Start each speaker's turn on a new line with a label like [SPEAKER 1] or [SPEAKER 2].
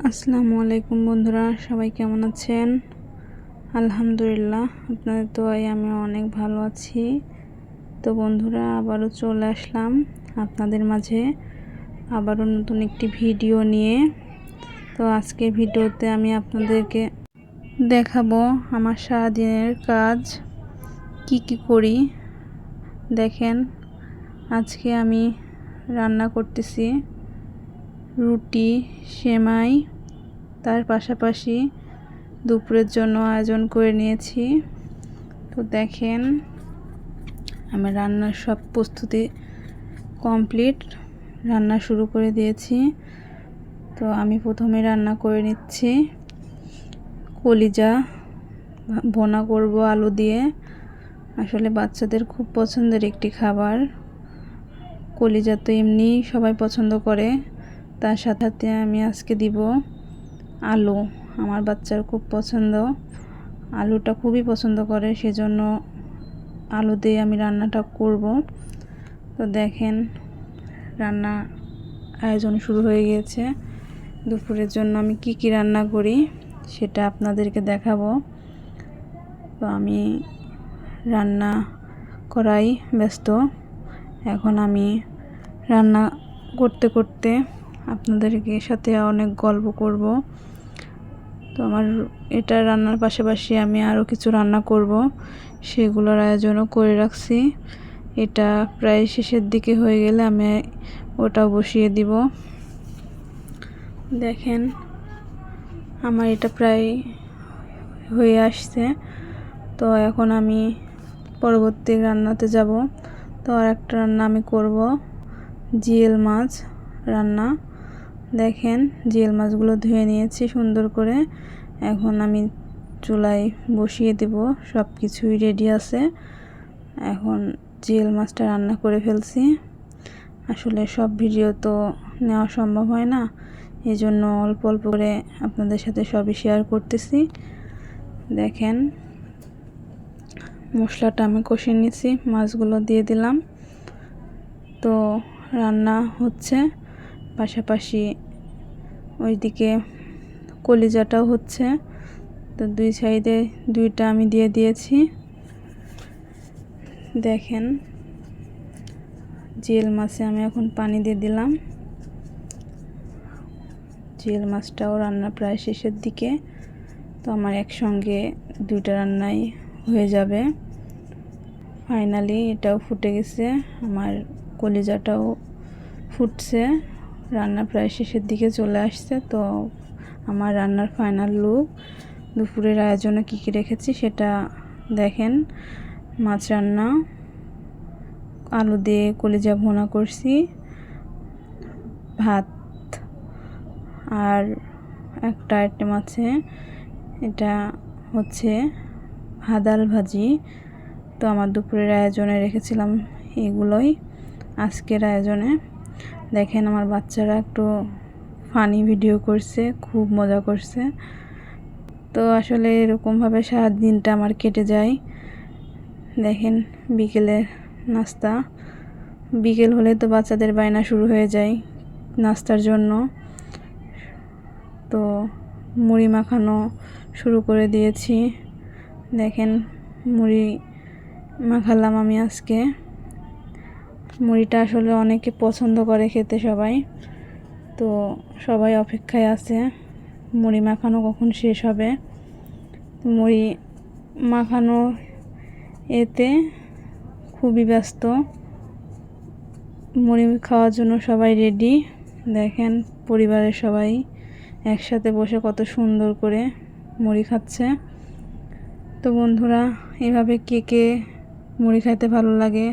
[SPEAKER 1] আসসালামু আলাইকুম বন্ধুরা, সবাই কেমন আছেন? আলহামদুলিল্লাহ, আপনাদের দোয়ায় আমি অনেক ভালো আছি। তো বন্ধুরা, আবারও চলে আসলাম আপনাদের মাঝে আবারও নতুন একটি ভিডিও নিয়ে। তো আজকের ভিডিওতে আমি আপনাদেরকে দেখাবো আমার সারাদিনের কাজ কি কি করি। দেখেন, আজকে আমি রান্না করতেছি রুটি, সেমাই, তার পাশাপাশি দুপুরের জন্য আয়োজন করে নিয়েছি। তো দেখেন, আমার রান্নার সব প্রস্তুতি কমপ্লিট, রান্না শুরু করে দিয়েছি। তো আমি প্রথমে রান্না করে নিচ্ছি কলিজা ভুনা করব আলু দিয়ে। আসলে বাচ্চাদের খুব পছন্দের একটি খাবার। কলিজা তো এমনি সবাই পছন্দ করে, তার সাথে আমি আজকে দিব আলু। আমার বাচ্চার খুব পছন্দ, আলুটা খুবই পছন্দ করে, সেজন্য আলু দিয়ে আমি রান্নাটা করব। তো দেখেন, রান্না আয়োজন শুরু হয়ে গিয়েছে। দুপুরের জন্য আমি কি কি রান্না করি সেটা আপনাদেরকে দেখাবো। তো আমি রান্না করাই ব্যস্ত। এখন আমি রান্না করতে করতে আপনাদেরকে সাথে অনেক গল্প করব। তো আমার এটা রান্নার পাশাপাশি আমি আরও কিছু রান্না করব, সেগুলোর আয়োজনও করে রাখছি। এটা প্রায় শেষের দিকে হয়ে গেলে আমি ওটা বসিয়ে দিব। দেখেন, আমার এটা প্রায় হয়ে আসছে। তো এখন আমি পরবর্তী রান্নাতে যাব। তো আর একটা রান্না আমি করব জিয়েল মাছ রান্না। দেখেন, জিয়েল মাছগুলো ধুয়ে নিয়েছি সুন্দর করে। এখন আমি চুলায় বসিয়ে দেব, সব কিছুই রেডি আছে। এখন জিয়েল মাছটা রান্না করে ফেলছি। আসলে সব ভিডিও তো নেওয়া সম্ভব হয় না, এই জন্য অল্প অল্প করে আপনাদের সাথে সবই শেয়ার করতেছি। দেখেন, মশলাটা আমি কষিয়ে নিয়েছি, মাছগুলো দিয়ে দিলাম। তো রান্না হচ্ছে, পাশাপাশি ওইদিকে কলিজাটাও হচ্ছে। তো দুই সাইডে দুইটা আমি দিয়ে দিয়েছি। দেখেন, জিয়েল মাছে আমি এখন পানি দিয়ে দিলাম। জিয়েল মাছটাও রান্না প্রায় শেষের দিকে। তো আমার একসঙ্গে দুইটা রান্নাই হয়ে যাবে। ফাইনালি এটাও ফুটে গেছে, আমার কলিজাটাও ফুটছে, রান্না প্রায় শেষের দিকে চলে আসছে। তো আমার রান্নার ফাইনাল লুক। দুপুরের আয়োজনে কী কী রেখেছি সেটা দেখেন। মাছ রান্না, আলু দিয়ে কলিজা ভুনা করছি, ভাত, আর একটা আইটেম আছে, এটা হচ্ছে ভাদাল ভাজি। তো আমার দুপুরের আয়োজনে রেখেছিলাম এগুলোই আজকের আয়োজনে। দেখেন, আমার বাচ্চারা একটু ফানি ভিডিও করছে, খুব মজা করছে। তো আসলে এরকমভাবে সারা দিনটা আমার কেটে যায়। দেখেন, বিকেলের নাস্তা, বিকেল হলে তো বাচ্চাদের বায়না শুরু হয়ে যায় নাস্তার জন্য। তো মুড়ি মাখানো শুরু করে দিয়েছি। দেখেন, মুড়ি মাখালাম আমি আজকে। মুড়িটা আসলে অনেকে পছন্দ করে খেতে সবাই। তো সবাই অপেক্ষায় আছে মুড়ি মাখানো কখন শেষ হবে। মুড়ি মাখানো এতে খুবই ব্যস্ত, মুড়ি খাওয়ার জন্য সবাই রেডি। দেখেন, পরিবারের সবাই একসাথে বসে কত সুন্দর করে মুড়ি খাচ্ছে। তো বন্ধুরা, এভাবে কে কে মুড়ি খাইতে ভালো লাগে